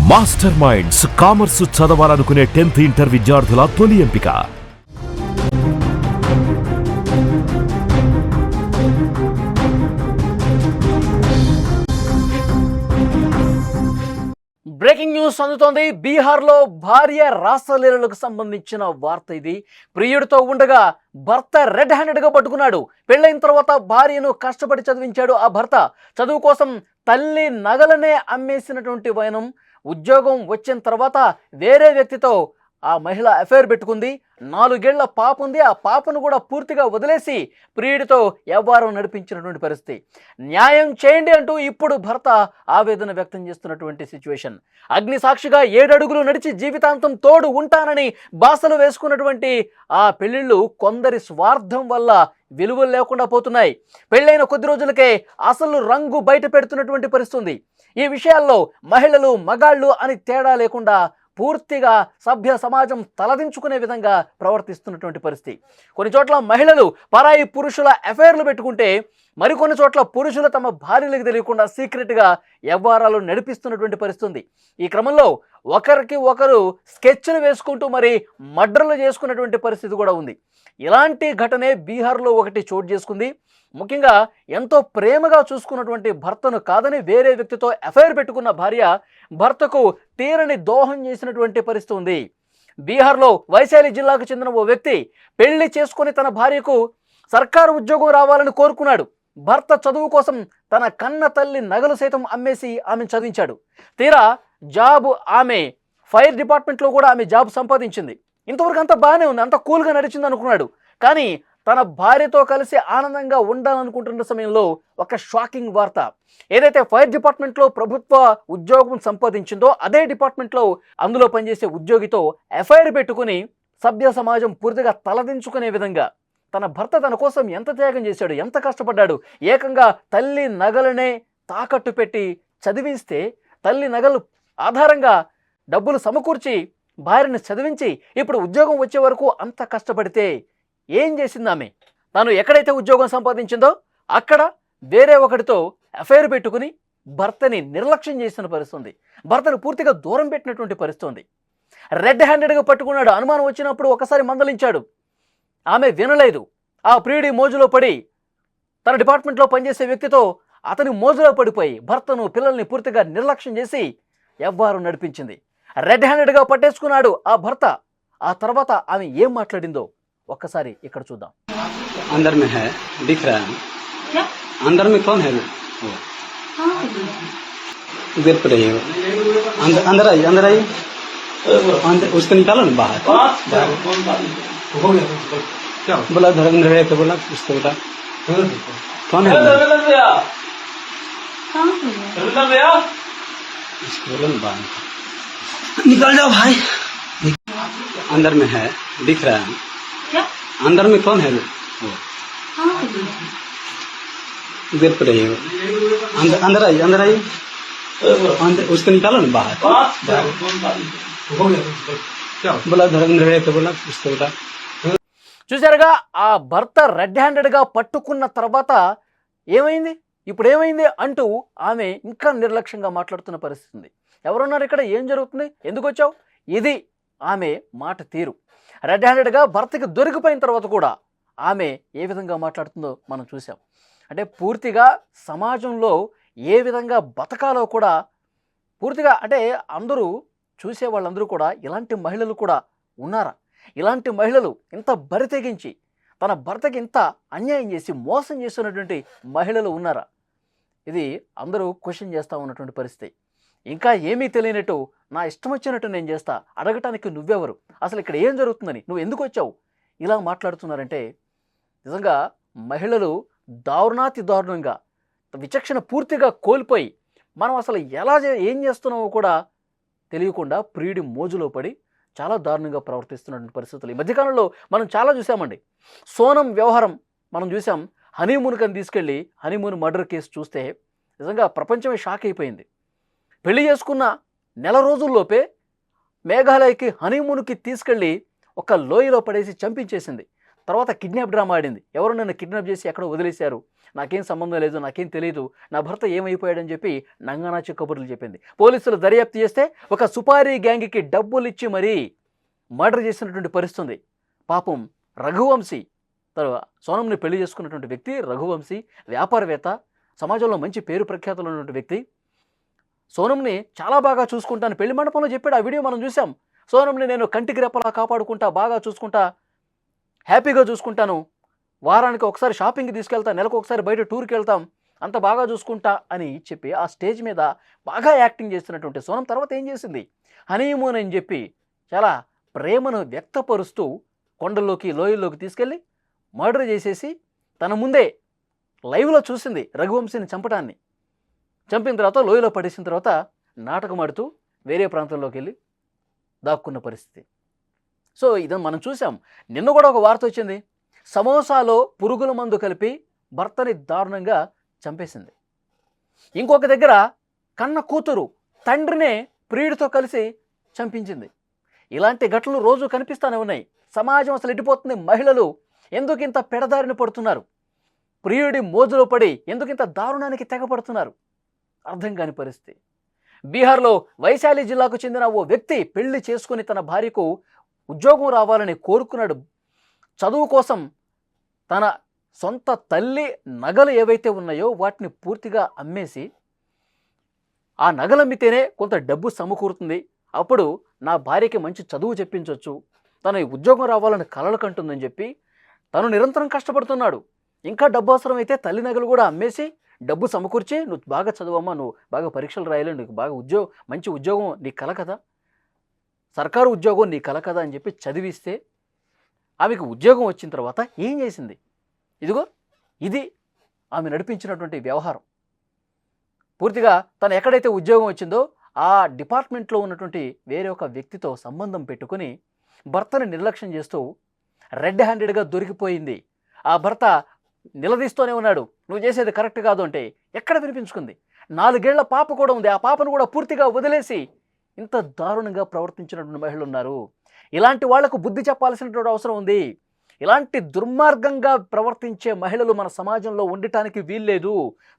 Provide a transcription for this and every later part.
Master minds commerce చదవాలనుకునే 10th inter విద్యార్థుల తొలి ఎంపిక. బ్రేకింగ్ న్యూస్ అందుతోంది. బీహార్లో భార్య రాసలీలలకు సంబంధించిన వార్త ఇది. ప్రియుడితో ఉండగా భర్త రెడ్ హ్యాండెడ్గా పట్టుకున్నాడు. పెళ్ళైన తర్వాత భార్యను కష్టపడి చదివించాడు ఆ భర్త. చదువు కోసం తల్లి నగలనే అమ్మేసినటువంటి వైనం. ఉద్యోగం వచ్చిన తర్వాత వేరే వ్యక్తితో ఆ మహిళ అఫైర్ పెట్టుకుంది. 4 ఏళ్ల పాప ఉంది. ఆ పాపను కూడా పూర్తిగా వదిలేసి ప్రియుడితో వ్యవహారం నడిపించినటువంటి పరిస్థితి. న్యాయం చేయండి అంటూ ఇప్పుడు భర్త ఆవేదన వ్యక్తం చేస్తున్నటువంటి సిచ్యువేషన్. అగ్ని సాక్షిగా 7 అడుగులు నడిచి జీవితాంతం తోడు ఉంటానని బాసలు వేసుకున్నటువంటి ఆ పెళ్లిళ్ళు కొందరి స్వార్థం వల్ల విలువలు లేకుండా పోతున్నాయి. పెళ్ళైన కొద్ది రోజులకే అసలు రంగు బయట పెడుతున్నటువంటి పరిస్థితి. ఈ విషయాల్లో మహిళలు మగాళ్ళు అని తేడా లేకుండా పూర్తిగా సభ్య సమాజం తలదించుకునే విధంగా ప్రవర్తిస్తున్నటువంటి పరిస్థితి. కొన్ని చోట్ల మహిళలు పరాయి పురుషుల అఫైర్లు పెట్టుకుంటే మరికొన్ని చోట్ల పురుషులు తమ భార్యలకు తెలియకుండా సీక్రెట్గా వ్యవహారాలు నడిపిస్తున్నటువంటి పరిస్థితి. ఈ క్రమంలో ఒకరికి ఒకరు స్కెచ్లు వేసుకుంటూ మరి మర్డర్లు చేసుకున్నటువంటి పరిస్థితి కూడా ఉంది. ఇలాంటి ఘటనే బీహార్లో ఒకటి చోటు చేసుకుంది. ముఖ్యంగా ఎంతో ప్రేమగా చూసుకున్నటువంటి భర్తను కాదని వేరే వ్యక్తితో అఫైర్ పెట్టుకున్న భార్య భర్తకు తీరని దోహం చేసినటువంటి పరిస్థితి ఉంది. బీహార్లో వైశాలి జిల్లాకు చెందిన ఓ వ్యక్తి పెళ్లి చేసుకుని తన భార్యకు సర్కారు ఉద్యోగం రావాలని కోరుకున్నాడు. భర్త చదువు కోసం తన కన్న తల్లి నగలు సైతం అమ్మేసి ఆమెను చదివించాడు. తీరా జాబ్ ఆమె ఫైర్ డిపార్ట్మెంట్లో కూడా ఆమె జాబ్ సంపాదించింది. ఇంతవరకు అంతా బాగానే ఉంది, అంత కూల్గా నడిచింది అనుకున్నాడు. కానీ తన భార్యతో కలిసి ఆనందంగా ఉండాలనుకుంటున్న సమయంలో ఒక షాకింగ్ వార్త. ఏదైతే ఫైర్ డిపార్ట్మెంట్లో ప్రభుత్వ ఉద్యోగం సంపాదించిందో అదే డిపార్ట్మెంట్లో అందులో పనిచేసే ఉద్యోగితో ఎఫ్ఐఆర్ పెట్టుకుని సభ్య సమాజం పూర్తిగా తలదించుకునే విధంగా తన భర్త తన కోసం ఎంత త్యాగం చేశాడు, ఎంత కష్టపడ్డాడు. ఏకంగా తల్లి నగలనే తాకట్టు పెట్టి చదివిస్తే తల్లి నగలు ఆధారంగా డబ్బులు సమకూర్చి భార్యను చదివించి ఇప్పుడు ఉద్యోగం వచ్చే వరకు అంత కష్టపడితే ఏం చేసింది ఆమె? తాను ఎక్కడైతే ఉద్యోగం సంపాదించిందో అక్కడ వేరే ఒకటితో అఫైర్ పెట్టుకుని భర్తని నిర్లక్ష్యం చేసిన పరిస్థితి. భర్తను పూర్తిగా దూరం పెట్టినటువంటి పరిస్థితి. రెడ్ హ్యాండెడ్గా పట్టుకున్నాడు. అనుమానం వచ్చినప్పుడు ఒకసారి మందలించాడు, ఆమె వినలేదు. ఆ ప్రియుడి మోజులో పడి తన డిపార్ట్మెంట్లో పనిచేసే వ్యక్తితో అతని మోజులో పడిపోయి భర్తను పిల్లల్ని పూర్తిగా నిర్లక్ష్యం చేసి వ్యవహారం నడిపించింది. రెడ్ హ్యాండెడ్గా పట్టేసుకున్నాడు ఆ భర్త. ఆ తర్వాత ఆమె ఏం మాట్లాడిందో ఒక్కసారి ఇక్కడ చూద్దాం. अंदर में है, दिख रहा है क्या? अंदर में कौन है वो? उधर पर है वो. अंदर आई, अंदर आई. अंदर उसको निकालो ना बाहर. हो गया क्या? बोला धर्मेंद्र भैया को बोला, उसको बोला कौन है? इसको बोला ना बाहर निकल जाओ भाई. अंदर में है, दिख रहा है क्या? अंदर में कौन है वो? उधर पर है वो. अंदर आई, अंदर आई. अंदर उसको निकालो ना बाहर. हो गया क्या? बोला धर्मेंद्र भैया को बोला, उसको बोला. చూసారుగా, ఆ భర్త రెడ్ హ్యాండెడ్గా పట్టుకున్న తర్వాత ఏమైంది, ఇప్పుడు ఏమైంది అంటూ ఆమె ఇంకా నిర్లక్ష్యంగా మాట్లాడుతున్న పరిస్థితి ఉంది. ఎవరున్నారు ఇక్కడ, ఏం జరుగుతుంది, ఎందుకు వచ్చావు, ఇది ఆమె మాట తీరు. రెడ్ హ్యాండెడ్గా భర్తకి దొరికిపోయిన తర్వాత కూడా ఆమె ఏ విధంగా మాట్లాడుతుందో మనం చూసాం. అంటే పూర్తిగా సమాజంలో ఏ విధంగా బతకాలో కూడా పూర్తిగా అంటే అందరూ చూసే వాళ్ళందరూ కూడా ఇలాంటి మహిళలు కూడా ఉన్నారా? ఇలాంటి మహిళలు ఇంత బరి తెగించి తన భర్తకి ఇంత అన్యాయం చేసి మోసం చేస్తున్నటువంటి మహిళలు ఉన్నారా? ఇది అందరూ క్వశ్చన్ చేస్తూ ఉన్నటువంటి పరిస్థితి. ఇంకా ఏమీ తెలియనట్టు నా ఇష్టం వచ్చినట్టు నేను చేస్తా, అడగటానికి నువ్వెవరు, అసలు ఇక్కడ ఏం జరుగుతుందని, నువ్వు ఎందుకు వచ్చావు, ఇలా మాట్లాడుతున్నారంటే నిజంగా మహిళలు దారుణాతి దారుణంగా విచక్షణ పూర్తిగా కోల్పోయి మనం అసలు ఏం చేస్తున్నామో కూడా తెలియకుండా ప్రియుడి మోజులో పడి చాలా దారుణంగా ప్రవర్తిస్తున్నటువంటి పరిస్థితులు ఈ మధ్యకాలంలో మనం చాలా చూసామండి. సోనం వ్యవహారం మనం చూసాం. హనీమూన్కని తీసుకెళ్ళి హనీమూన్ మర్డర్ కేసు చూస్తే నిజంగా ప్రపంచమే షాక్ అయిపోయింది. పెళ్లి చేసుకున్న నెల రోజుల్లోపే మేఘాలయకి హనీమూన్కి తీసుకెళ్ళి ఒక లోయలో పడేసి చంపించేసింది. తర్వాత కిడ్నాప్ డ్రామా ఆడింది. ఎవరు నన్ను కిడ్నాప్ చేసి ఎక్కడో వదిలేశారు, నాకేం సంబంధం లేదు, నాకేం తెలియదు, నా భర్త ఏమైపోయాడని చెప్పి నంగానాచి కబుర్లు చెప్పింది. పోలీసులు దర్యాప్తు చేస్తే ఒక సుపారీ గ్యాంగ్కి డబ్బులు ఇచ్చి మరీ మర్డర్ చేసినటువంటి పరిస్థితి ఉంది. పాపం రఘువంశీ, సోనంని పెళ్లి చేసుకున్నటువంటి వ్యక్తి రఘువంశీ, వ్యాపారవేత్త, సమాజంలో మంచి పేరు ప్రఖ్యాతులు ఉన్నటువంటి వ్యక్తి. సోనంని చాలా బాగా చూసుకుంటాను పెళ్లి మండపంలో చెప్పాడు. ఆ వీడియో మనం చూసాం. సోనంని నేను కంటికి రెప్పలా కాపాడుకుంటా, బాగా చూసుకుంటా, హ్యాపీగా చూసుకుంటాను, వారానికి ఒకసారి షాపింగ్కి తీసుకెళ్తా, నెలకు ఒకసారి బయట టూర్కి వెళ్తాం, అంత బాగా చూసుకుంటా అని చెప్పి ఆ స్టేజ్ మీద బాగా యాక్టింగ్ చేస్తున్నటువంటి సోనం తర్వాత ఏం చేసింది, హనీమూన్ అని చెప్పి చాలా ప్రేమను వ్యక్తపరుస్తూ కొండల్లోకి లోయల్లోకి తీసుకెళ్ళి మర్డర్ చేసేసి తన ముందే లైవ్లో చూసింది రఘువంశీని చంపడాన్ని. చంపిన తర్వాత లోయలో పడేసిన తర్వాత నాటకం ఆడుతూ వేరే ప్రాంతంలోకి వెళ్ళి దాక్కున్న పరిస్థితి. సో ఇదని మనం చూసాం. నిన్న కూడా ఒక వార్త వచ్చింది, సమోసాలో పురుగుల మందు కలిపి భర్తని దారుణంగా చంపేసింది. ఇంకొక దగ్గర కన్న కూతురు తండ్రినే ప్రియుడితో కలిసి చంపించింది. ఇలాంటి ఘటనలు రోజు కనిపిస్తూనే ఉన్నాయి. సమాజం అసలు ఎట్టిపోతుంది, మహిళలు ఎందుకు ఇంత పెడదారిన పడుతున్నారు, ప్రియుడి మోజులో పడి ఎందుకు ఇంత దారుణానికి తెగపడుతున్నారు, అర్థం కాని పరిస్థితి. బీహార్లో వైశాలి జిల్లాకు చెందిన ఓ వ్యక్తి పెళ్లి చేసుకుని తన భార్యకు ఉద్యోగం రావాలని కోరుకున్నాడు. చదువు కోసం తన సొంత తల్లి నగలు ఏవైతే ఉన్నాయో వాటిని పూర్తిగా అమ్మేసి, ఆ నగలమ్మితేనే కొంత డబ్బు సమకూరుతుంది, అప్పుడు నా భార్యకి మంచి చదువు చెప్పించవచ్చు, తన ఉద్యోగం రావాలని కలలు కంటుందని చెప్పి తను నిరంతరం కష్టపడుతున్నాడు. ఇంకా డబ్బు అవసరమైతే తల్లి నగలు కూడా అమ్మేసి డబ్బు సమకూర్చి, నువ్వు బాగా చదువమ్మా, నువ్వు బాగా పరీక్షలు రాయాలి, నీకు బాగా మంచి ఉద్యోగం నీ కల కదా, సర్కారు ఉద్యోగం నీ కల కదా అని చెప్పి చదివిస్తే ఆమెకు ఉద్యోగం వచ్చిన తర్వాత ఏం చేసింది? ఇదిగో ఇది ఆమె నడిపించినటువంటి వ్యవహారం. పూర్తిగా తను ఎక్కడైతే ఉద్యోగం వచ్చిందో ఆ డిపార్ట్మెంట్లో ఉన్నటువంటి వేరే ఒక వ్యక్తితో సంబంధం పెట్టుకుని భర్తని నిర్లక్ష్యం చేస్తూ రెడ్ హ్యాండెడ్గా దొరికిపోయింది. ఆ భర్త నిలదీస్తూనే ఉన్నాడు, నువ్వు చేసేది కరెక్ట్ కాదు అంటే ఎక్కడ వినిపించుకుంది? 4 ఏళ్ల పాప కూడా ఉంది, ఆ పాపను కూడా పూర్తిగా వదిలేసి ఇంత దారుణంగా ప్రవర్తించినటువంటి మహిళలు ఉన్నారు. ఇలాంటి వాళ్లకు బుద్ధి చెప్పాల్సినటువంటి అవసరం ఉంది. ఇలాంటి దుర్మార్గంగా ప్రవర్తించే మహిళలు మన సమాజంలో ఉండటానికి వీల్లేదు.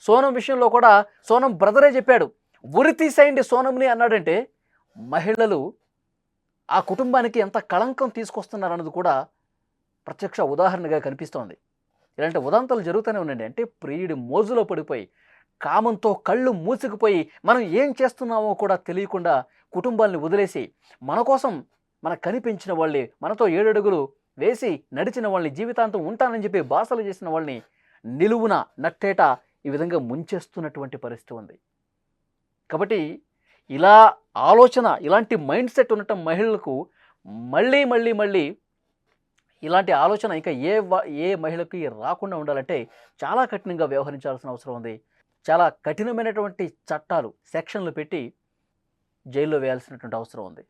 సోనం విషయంలో కూడా సోనం బ్రదరే చెప్పాడు, ఉరి తీసేయండి సోనంని అన్నాడంటే మహిళలు ఆ కుటుంబానికి ఎంత కళంకం తీసుకొస్తున్నారన్నది కూడా ప్రత్యక్ష ఉదాహరణగా కనిపిస్తోంది. ఇలాంటి ఉదాంతాలు జరుగుతూనే ఉండండి. అంటే ప్రియుడి మోజులో పడిపోయి, కామంతో కళ్ళు మూసుకుపోయి, మనం ఏం చేస్తున్నామో కూడా తెలియకుండా కుటుంబాన్ని వదిలేసి, మన కోసం మనకు కనిపించిన వాళ్ళని, మనతో 7 అడుగులు వేసి నడిచిన వాళ్ళని, జీవితాంతం ఉంటానని చెప్పి బాసలు చేసిన వాళ్ళని నిలువున నట్టేట ఈ విధంగా ముంచేస్తున్నటువంటి పరిస్థితి ఉంది. కాబట్టి ఇలా ఆలోచన, ఇలాంటి మైండ్ సెట్ ఉండటం మహిళలకు మళ్ళీ మళ్ళీ మళ్ళీ ఇలాంటి ఆలోచన ఇంకా ఏ మహిళకి రాకుండా ఉండాలంటే చాలా కఠినంగా వ్యవహరించాల్సిన అవసరం ఉంది. చాలా కఠినమైనటువంటి చట్టాలు, సెక్షన్లు పెట్టి జైల్లో వేయాల్సినటువంటి అవసరం ఉంది.